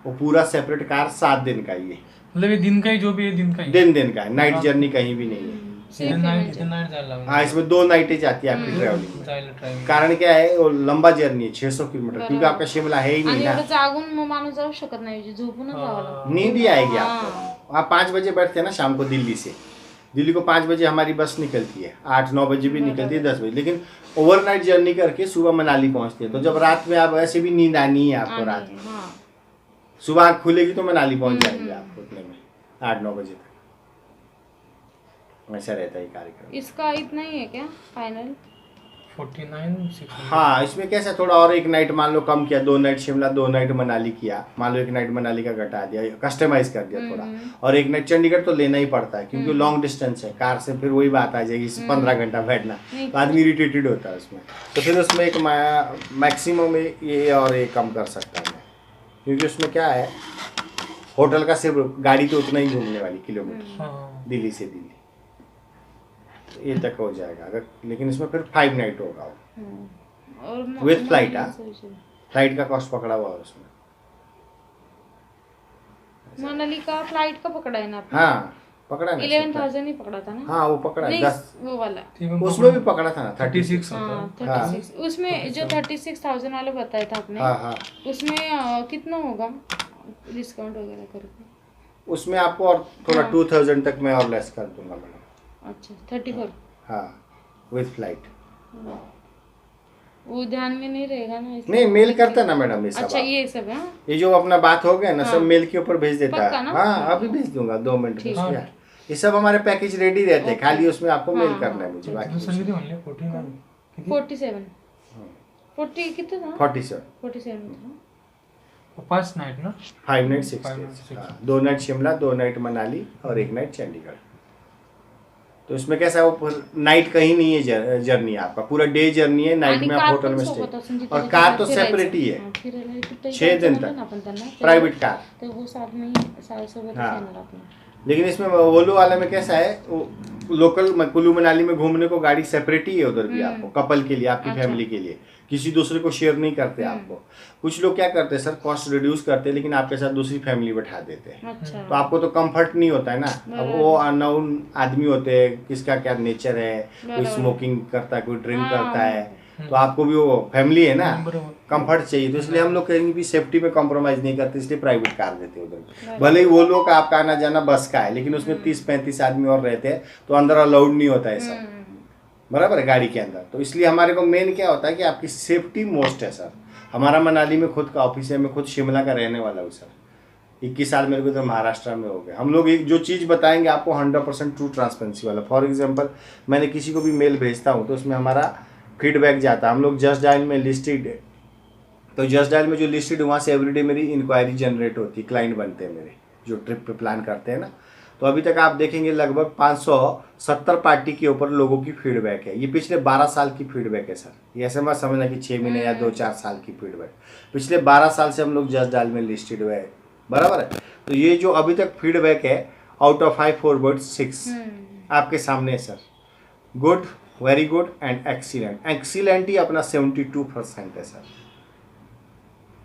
वो पूरा सेपरेट कार 7 दिन का ही है। मतलब ये दिन का ही जो भी है दिन का ही दिन का है, नाइट जर्नी कहीं भी नहीं है। इतने नाइट जायला लागणार. हाँ, इसमें 2 नाइटें जाती है आपकी ट्रैवलिंग में। जायला ट्रॅव्हलिंग कारण क्या है, वो लंबा जर्नी है 600 किलोमीटर, क्योंकि आपका शिमला है ही आणि नहीं ना, एवढं जागून मग माणूस जाऊ शकत नाही, झोपूनच जावं लागतं. नींद ही आएगी आपको। आप 5 बजे बैठते हैं ना शाम को दिल्ली से, दिल्ली को 5 बजे हमारी बस निकलती है, 8-9 बजे भी निकलती है, 10 बजे, लेकिन ओवरनाइट जर्नी करके सुबह मनाली पहुंचती है। तो जब रात में आप ऐसे भी नींद आनी है आपको, रात में हाँ. सुबह आँख खुलेगी तो मनाली पहुंच जाएंगे आप उतने में 8-9 बजे तक। ऐसा रहता है ये कार्यक्रम। इसका इतना ही है क्या फाइनल? 49,600. हाँ, इसमें कैसा थोड़ा और एक नाइट मान लो कम किया, 2 नाइट शिमला 2 नाइट मनाली किया, मान लो 1 नाइट मनाली का घटा दिया, कस्टमाइज कर दिया थोड़ा, और 1 नाइट चंडीगढ़ तो लेना ही पड़ता है क्योंकि लॉन्ग डिस्टेंस है, कार से फिर वही बात आ जाएगी 15 घंटा बैठना, तो आदमी इरिटेटेड होता है उसमें। तो फिर उसमें एक मैक्सिमम ये और ये कम कर सकता है मैं, क्योंकि उसमें क्या है, होटल का सिर्फ गाड़ी तो उतना ही घूमने वाली किलोमीटर हाँ दिल्ली से दिल्ली, तो ये तक हो जाएगा अगर, लेकिन इसमें फिर 5 नाइट होगा वो। और With flight, हाँ? मनाली फ्लाइट का कॉस्ट पकड़ा हुआ है उसमें। मनाली का फ्लाइट का पकड़ा है ना आपने? हाँ पकड़ा ना 11,000 ही पकड़ा था ना? हाँ वो पकड़ा है नहीं 10, वो वाला. ते पण उसमें भी पकड़ा था ना 36 हाँ होता. 36. उसमें जो 36,000 वाला बताया था आपने, हाँ हाँ, उसमें कितना होगा डिस्काउंट वगैरह करके? उसमें आपको और थोड़ा हाँ। 2000 तक मैं और लेस कर दूंगा मैडम। अच्छा 34. हाँ विथ फ्लाइट। वो ध्यान में नहीं रहेगा ना इसलिए? नहीं मेल करता है ना मैडम ये सब अच्छा आप। ये सब है. ये जो अपना बात हो गया ना सब मेल के ऊपर भेज देता पक्का है। ना? हाँ अभी भेज दूंगा 2 मिनट में। ठीक उसमें ये सब हमारे पैकेज रेडी रहते हैं, खाली उसमें आपको मेल हाँ, करना है मुझे, बाकी दुसरं किती म्हणले 49 किती 47. 40 कितना था? 47 47 था. 5 नाईट ना. 5 नाइट 6 5 डेज। night, 6 हाँ, 2 नाइट शिमला 2 नाइट मनाली और 1 नाइट चंडीगढ़। तो इसमें कैसा है, वो नाइट कहीं नहीं है जर्नी, आपका पूरा डे जर्नी है, नाइट आणि में आप कार होटल पण में सोबत स्टे, असेल, जिथे और जिथे कार तो फिरायचं. सेपरेट ही है हाँ, फिरायला कुठेही 6 दिन जायचं तक, ना आपण त्यांना, प्राइवेट कार। तर वो साथ में सोबत हाँ। येणार आपण. लेकिन इसमें वोल्वो वाले में कैसा है, वो लोकल कुल्लू मनाली में घूमने को गाड़ी सेपरेट ही है उधर भी आपको, कपल के लिए, आपकी अच्छा। फैमिली के लिए, किसी दूसरे को शेयर नहीं करते आपको। कुछ लोग क्या करते हैं सर, कॉस्ट रिड्यूस करते हैं लेकिन आपके साथ दूसरी फैमिली बैठा देते हैं, अच्छा. तो आपको तो कंफर्ट नहीं होता है ना। अब वो अननोन आदमी होते हैं, किसका क्या नेचर है, कोई बराबर। स्मोकिंग करता है, कोई ड्रिंक हाँ, करता है, तो आपको भी वो फैमिली है ना, बरोबर. कंफर्ट चाहिए, तो इसलिए हम लोग कहीं भी सेफ्टी में कॉम्प्रोमाइज नहीं करते, इसलिए प्राइवेट कार देते हैं उधर। भले ही वो लोग आपका आना जाना बस का है, लेकिन उसमें 30-35 आदमी और रहते हैं, तो अंदर अलाउड नहीं होता है सब, बराबर है गाड़ी के अंदर। तो इसलिए हमारे को मेन क्या होता है कि आपकी सेफ्टी मोस्ट है सर। हमारा मनाली में खुद का ऑफिस है, मैं खुद शिमला का रहने वाला हूँ सर, 21 साल मेरे को इधर महाराष्ट्र में हो गए। हम लोग एक जो चीज़ बताएंगे आपको 100% ट्रू ट्रांसपेरेंसी वाला। फॉर एग्जांपल मैंने किसी को भी मेल भेजता हूँ तो उसमें हमारा फीडबैक जाता है। हम लोग जस्ट डायल में लिस्टेड, तो जस्ट डायल में जो लिस्टेड वहाँ से एवरीडे मेरी इंक्वायरी जनरेट होती है, क्लाइंट बनते हैं मेरे जो ट्रिप पे प्लान करते हैं ना। तो अभी तक आप देखेंगे लगभग 570 पार्टी के ऊपर लोगों की फीडबैक है। ये पिछले 12 साल की फीडबैक है सर। ये ऐसे मत समझना कि 6 महीने या 2-4 साल की फीडबैक, पिछले 12 साल से हम लोग जस्ट डायल में लिस्टेड हुए हैं, बराबर है। तो ये जो अभी तक फीडबैक है आउट ऑफ 5 4 6 आपके सामने है sir. Good, very good and excellent. Excellent ही अपना 72% है सर,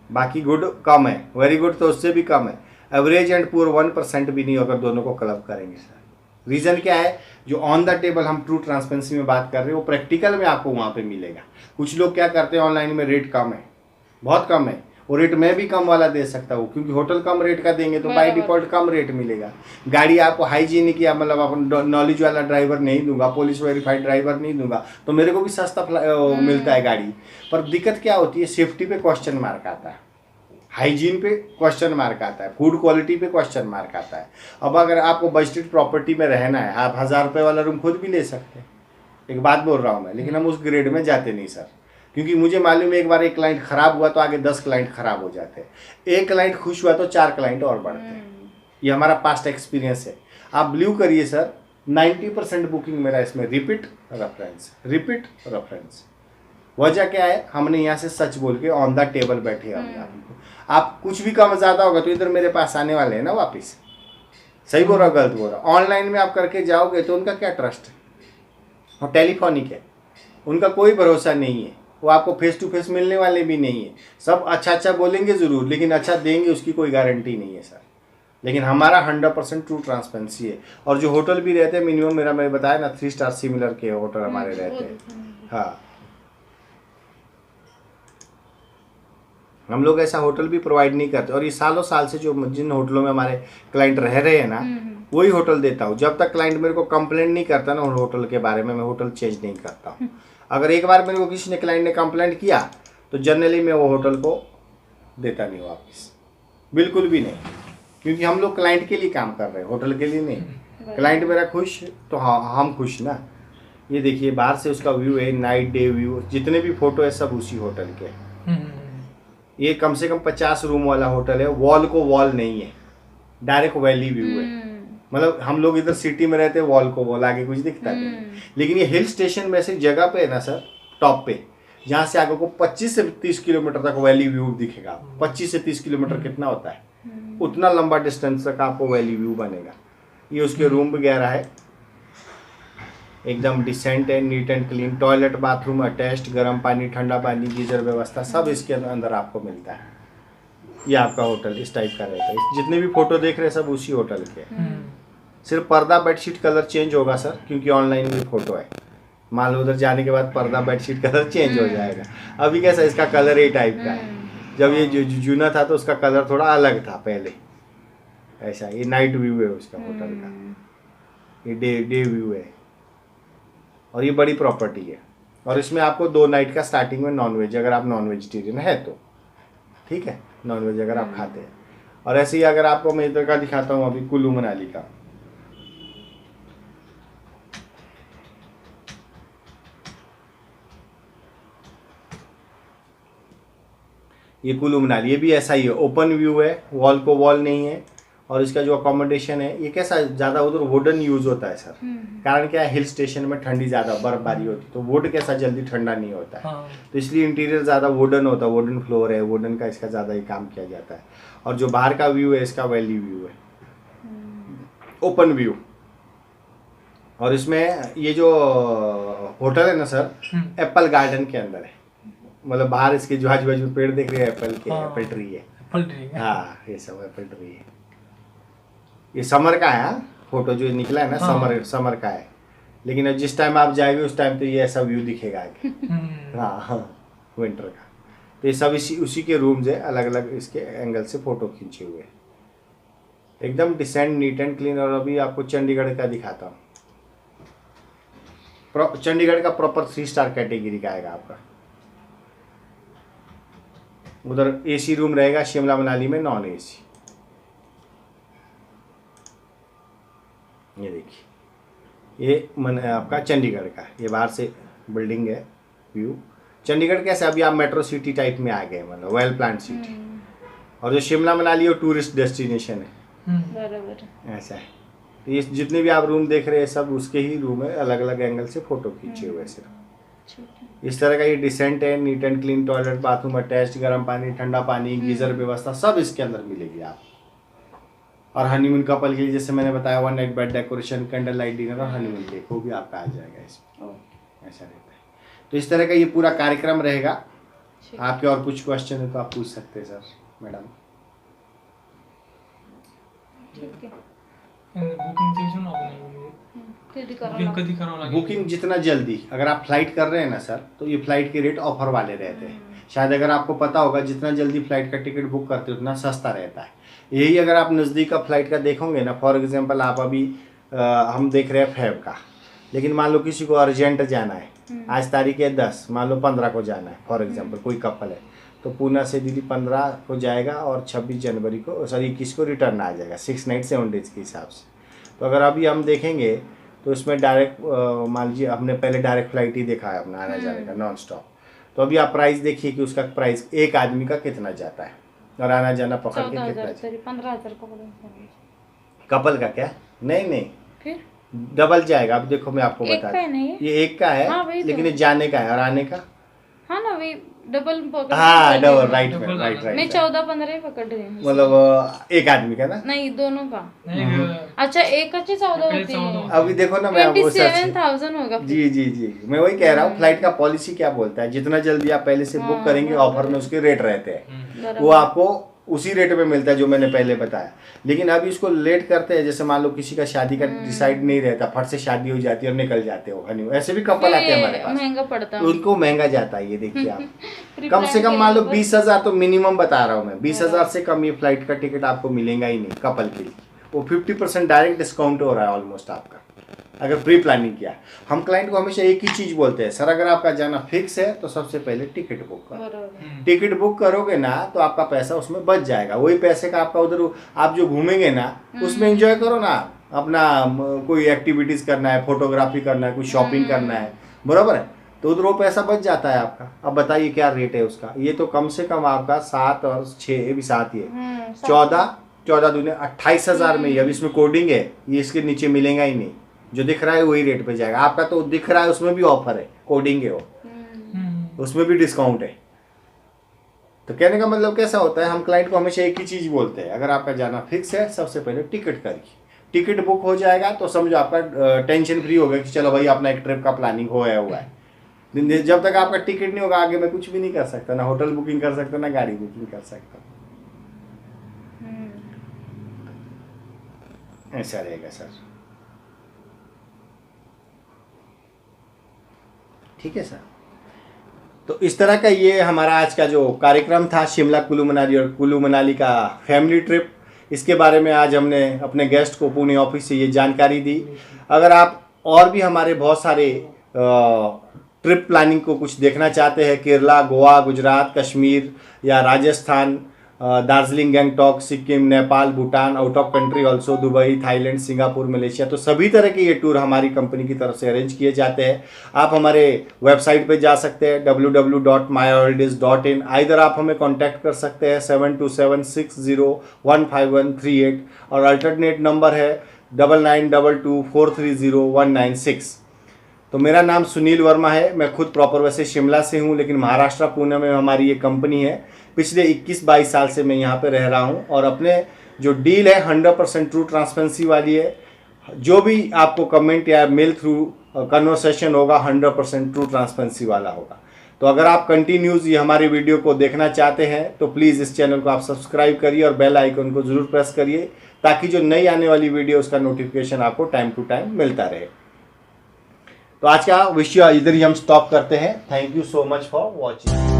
बाकी गुड कम है, वेरी गुड तो उससे भी कम है, एवरेज एंड पुअर 1% भी नहीं अगर दोनों को क्लब करेंगे सर। रीज़न क्या है, जो ऑन द टेबल हम ट्रू ट्रांसपेरेंसी में बात कर रहे हैं वो प्रैक्टिकल में आपको वहाँ पे मिलेगा। कुछ लोग क्या करते हैं ऑनलाइन में रेट कम है, बहुत कम है, और रेट मैं भी कम वाला दे सकता हूँ क्योंकि होटल कम रेट का देंगे तो बाय डिफॉल्ट कम रेट मिलेगा। गाड़ी आपको हाइजीनिक या मतलब अपन नॉलेज वाला ड्राइवर नहीं दूंगा, पुलिस वेरीफाइड ड्राइवर नहीं दूंगा तो मेरे को भी सस्ता मिलता है गाड़ी। पर दिक्कत क्या होती है, सेफ्टी पे क्वेश्चन मार्क आता है, हाइजीन पे क्वेश्चन मार्क आता है, फूड क्वालिटी पे क्वेश्चन मार्क आता है। अब अगर आपको बजटेड प्रॉपर्टी में रहना है, आप 1000 रुपये वाला रूम खुद भी ले सकते हैं, एक बात बोल रहा हूँ मैं, लेकिन हम उस ग्रेड में जाते नहीं सर, क्योंकि मुझे मालूम है एक बार एक क्लाइंट खराब हुआ तो आगे 10 क्लाइंट खराब हो जाते हैं, एक क्लाइंट खुश हुआ तो 4 क्लाइंट और बढ़ते हैं। ये हमारा पास्ट एक्सपीरियंस है। आप ब्लू करिए सर, 90% बुकिंग मेरा इसमें रिपीट रेफरेंस। वजह क्या है, हमने यहाँ से सच बोल के ऑन द टेबल बैठे हमने आपको। आप कुछ भी कम ज़्यादा होगा तो इधर मेरे पास आने वाले हैं ना वापस। सही बोल रहा गलत बोल रहा। ऑनलाइन में आप करके जाओगे तो उनका क्या ट्रस्ट है, और टेलीफोनिक है, उनका कोई भरोसा नहीं है, वो आपको फेस टू फेस मिलने वाले भी नहीं है। सब अच्छा बोलेंगे ज़रूर, लेकिन अच्छा देंगे उसकी कोई गारंटी नहीं है सर। लेकिन हमारा 100% ट्रू ट्रांसपेरेंसी है। और जो होटल भी रहते हैं मिनिमम मेरा, मैं बताया ना 3 स्टार सिमिलर के होटल हमारे रहते हैं। हाँ, हम लोग ऐसा होटल भी प्रोवाइड नहीं करते। और ये सालों साल से जो जिन होटलों में हमारे क्लाइंट रह रहे हैं ना, वही होटल देता हूँ। जब तक क्लाइंट मेरे को कंप्लेंट नहीं करता ना उन होटल के बारे में, मैं होटल चेंज नहीं करता हूँ। अगर एक बार मेरे को किसी ने क्लाइंट ने कंप्लेंट किया तो जनरली मैं वो होटल को देता नहीं वापस, बिल्कुल भी नहीं, क्योंकि हम लोग क्लाइंट के लिए काम कर रहे हैं, होटल के लिए नहीं। क्लाइंट मेरा खुश तो हाँ हम खुश ना। ये देखिए बाहर से उसका व्यू है, नाइट डे व्यू, जितने भी फोटो है सब उसी होटल के। ये कम से कम 50 रूम वाला होटल है, वॉल को वॉल नहीं है, डायरेक्ट वैली व्यू है। मतलब हम लोग इधर सिटी में रहते हैं, वॉल को वॉल, आगे कुछ दिखता नहीं। लेकिन ये हिल स्टेशन में ऐसी जगह पे है ना सर, टॉप पे, जहाँ से आगे को 25 से 30 किलोमीटर तक वैली व्यू दिखेगा। 25 से 30 किलोमीटर कितना होता है, उतना लंबा डिस्टेंस तक आपको वैली व्यू बनेगा। ये उसके रूम वगैरह है, एकदम डिसेंट है, neat and clean, toilet bathroom attached, गर्म पानी ठंडा पानी गीजर व्यवस्था सब इसके अंदर आपको मिलता है। ये आपका होटल इस टाइप का रहता है। जितने भी फोटो देख रहे हैं सब उसी होटल के। सिर्फ पर्दा बेडशीट कलर चेंज होगा सर, क्योंकि ऑनलाइन भी फोटो है। मान लो उधर जाने के बाद पर्दा बेडशीट कलर चेंज हो जाएगा। अभी कैसा इसका कलर ये टाइप का है, जब ये जूना था तो उसका कलर थोड़ा अलग था पहले। ऐसा ये नाइट व्यू है उसका होटल का, ये डे व्यू है। और ये बड़ी प्रॉपर्टी है। और इसमें आपको 2 नाइट का स्टार्टिंग में नॉनवेज, अगर आप नॉन वेजिटेरियन है तो ठीक है, नॉनवेज अगर आप खाते हैं। और ऐसे ही अगर आपको मैं इधर का दिखाता हूँ अभी कुल्लू मनाली का, ये कुल्लू मनाली, ये भी ऐसा ही है, ओपन व्यू है, वॉल को वॉल नहीं है। और इसका जो अकोमोडेशन है ये कैसा, ज़्यादा उधर वुडन यूज़ होता है सर। कारण क्या है, हिल स्टेशन में ठंडी ज़्यादा बर्फबारी होती है तो वुड कैसा जल्दी ठंडा नहीं होता है। तो इसलिए इंटीरियर ज़्यादा वुडन होता है, वुडन फ्लोर है, वुडन का इसका ज़्यादा ही काम किया जाता है। और जो बाहर का व्यू है इसका वैली व्यू है, ओपन व्यू। और इसमें ये जो होटल है ना सर, एप्पल गार्डन के अंदर है। मतलब बाहर इसके जो आजू बाजू पेड़ देख रहे हैं एप्पल के, एप्पल ट्री है। हाँ ये सब एप्पल ट्री है। ये समर का है, फोटो जो निकला है ना समर का है। लेकिन अब जिस टाइम आप जाएंगे उस टाइम तो ये ऐसा व्यू दिखेगा आगे। हाँ विंटर का। तो ये सब उसी के रूम्स है, अलग अलग इसके एंगल से फोटो खींचे हुए, एकदम डिसेंट नीट एंड क्लीन। और अभी आपको चंडीगढ़ का दिखाता हूँ। चंडीगढ़ का प्रॉपर 3 स्टार कैटेगरी का आएगा आपका। उधर AC रूम रहेगा, शिमला मनाली में नॉन AC। ये देखिए, ये मन आपका चंडीगढ़ का, ये बाहर से बिल्डिंग है व्यू। चंडीगढ़ कैसे अभी आप मेट्रो सिटी टाइप में आ गए, मतलब वेल प्लान सिटी। और जो शिमला मनाली वो टूरिस्ट डेस्टिनेशन है, बराबर ऐसा है। तो ये जितने भी आप रूम देख रहे हैं सब उसके ही रूम है, अलग अलग एंगल से फोटो खींचे हुए सिर्फ। ठीक है। इस तरह का ये डिसेंट है, neat and clean, toilet bathroom attached, गर्म पानी ठंडा पानी, गीजर व्यवस्था सब इसके अंदर मिलेगी आप। और हनीमून कपल के लिए जैसे मैंने बताया 1 night bed decoration, candle light dinner और हनीमून केक वो भी आपका आ जाएगा इसमें, ऐसा रहता है। तो इस तरह का ये पूरा कार्यक्रम रहेगा। आपके और कुछ क्वेश्चन है तो आप पूछ सकते हैं सर मैडम। ठीक है। बुकिंग स्टेशन कधी करावं लागेल? बुकिंग जितना जल्दी, अगर आप फ्लाइट कर रहे हैं ना सर, तो ये फ्लाइट के रेट ऑफर वाले रहते हैं। शायद अगर आपको पता होगा, जितना जल्दी फ्लाइट का टिकट बुक करते हो उतना सस्ता रहता है। यही अगर आप नज़दीक का फ्लाइट का देखोगे ना, फॉर एग्जांपल आप अभी हम देख रहे हैं फेब का, लेकिन मान लो किसी को अर्जेंट जाना है, आज तारीख है 10, मान लो 15 को जाना है फॉर एग्जांपल, कोई कपल है, तो पूना से दिल्ली 15 को जाएगा और 26 जनवरी को, सॉरी 21 को रिटर्न आ जाएगा, 6 नाइट 7 डेज के हिसाब से। तो अगर अभी हम देखेंगे तो इसमें डायरेक्ट मान लीजिए हमने पहले डायरेक्ट फ्लाइट ही देखा है अपना आने जाने का नॉन स्टॉप। तो अभी आप प्राइस देखिए कि उसका प्राइस एक आदमी का कितना जाता है और आना जाना पकड़ के कितना जाता है। 15,000 पकड़ो। कपल का क्या? नहीं फिर डबल जाएगा। अब देखो मैं आपको एक बता का है नहीं ये एक का है, हाँ, वही तो। लेकिन ये जाने का है और आने का, हाँ ना, वही डबल पकड़। हाँ डबल, राइट डबल राइट मैं राइट, 14-15 ही पकड़ रही हूँ। मतलब एक आदमी का ना। नहीं, दोनों का। नहीं, अच्छा, एक का 14 होती है। अभी देखो ना मैं आपको 27,000 होगा। जी मैं वही कह रहा हूँ, फ्लाइट का पॉलिसी क्या बोलता है, जितना जल्दी आप पहले से बुक करेंगे ऑफर में उसके रेट रहते हैं, वो आपको उसी रेट पे मिलता है जो मैंने पहले बताया। लेकिन अभी इसको लेट करते हैं, जैसे मान लो किसी का शादी का डिसाइड नहीं रहता, फट से शादी हो जाती है और निकल जाते हो हनीमून, ऐसे भी कपल आते हैं हमारे पास, महंगा पड़ता है। उनको महंगा जाता है। ये देखिए आप कम से कम मान लो 20,000 तो मिनिमम बता रहा हूँ मैं, 20,000 से कम ये फ्लाइट का टिकट आपको मिलेगा ही नहीं कपल के लिए। वो 50% डायरेक्ट डिस्काउंट हो रहा है ऑलमोस्ट आपका, अगर प्री प्लानिंग किया। हम क्लाइंट को हमेशा एक ही चीज़ बोलते हैं, सर अगर आपका जाना फिक्स है तो सबसे पहले टिकट बुक करो। टिकट बुक करोगे ना तो आपका पैसा उसमें बच जाएगा, वही पैसे का आपका उधर आप जो घूमेंगे ना उसमें एंजॉय करो ना, अपना कोई एक्टिविटीज़ करना है, फोटोग्राफी करना है, कुछ शॉपिंग करना है, बराबर है, तो उधर वो पैसा बच जाता है आपका। अब बताइए क्या रेट है उसका, ये तो कम से कम आपका 7 और 6 भी 7 ही है, 14 दूने 28,000 में ही। अब इसमें कोडिंग है, ये इसके नीचे मिलेगा ही नहीं, जो दिख रहा है वही रेट पे जाएगा आपका। तो दिख रहा है उसमें भी ऑफर है, कोडिंग है वो, उसमें भी डिस्काउंट है। तो कहने का मतलब कैसा होता है, हम क्लाइंट को हमेशा एक ही चीज बोलते हैं, अगर आपका जाना फिक्स है सबसे पहले टिकट करिए। टिकट बुक हो जाएगा तो समझो आपका टेंशन फ्री हो गया कि चलो भाई अपना एक ट्रिप का प्लानिंग होया हुआ है। जब तक आपका टिकट नहीं होगा आगे मैं कुछ भी नहीं कर सकता, ना होटल बुकिंग कर सकता, ना गाड़ी बुकिंग कर सकता। ऐसा रहेगा सर, ठीक है सर। तो इस तरह का ये हमारा आज का जो कार्यक्रम था, शिमला कुल्लू मनाली और कुल्लू मनाली का फैमिली ट्रिप, इसके बारे में आज हमने अपने गेस्ट को पुणे ऑफिस से ये जानकारी दी। अगर आप और भी हमारे बहुत सारे ट्रिप प्लानिंग को कुछ देखना चाहते हैं, केरला, गोवा, गुजरात, कश्मीर या Rajasthan, Darjeeling, Gangtok, Sikkim, Nepal, Bhutan, out of country also, Dubai, Thailand, Singapore, Malaysia, तो सभी तरह के ये टूर हमारी कंपनी की तरफ से अरेंज किए जाते हैं। आप हमारे वेबसाइट पे जा सकते हैं www.myholidays.in। आइदर आप हमें कांटेक्ट कर सकते हैं 7276015138 और अल्टरनेट नंबर है 9922430196। तो मेरा नाम सुनील वर्मा है, मैं खुद प्रॉपर वैसे शिमला से हूँ, लेकिन महाराष्ट्र पुणे में हमारी ये कंपनी है। पिछले 21-22 साल से मैं यहाँ पे रह रहा हूँ और अपने जो डील है 100% ट्रू ट्रांसपेरेंसी वाली है। जो भी आपको कमेंट या मेल थ्रू कन्वर्सेशन होगा 100% ट्रू ट्रांसपेरेंसी वाला होगा। तो अगर आप कंटिन्यूज ये हमारी वीडियो को देखना चाहते हैं तो प्लीज़ इस चैनल को आप सब्सक्राइब करिए और बेल आइकन को ज़रूर प्रेस करिए, ताकि जो नई आने वाली वीडियो उसका नोटिफिकेशन आपको टाइम टू टाइम मिलता रहे। तो आज का विषय इधर ही हम स्टॉप करते हैं। Thank you so much for watching.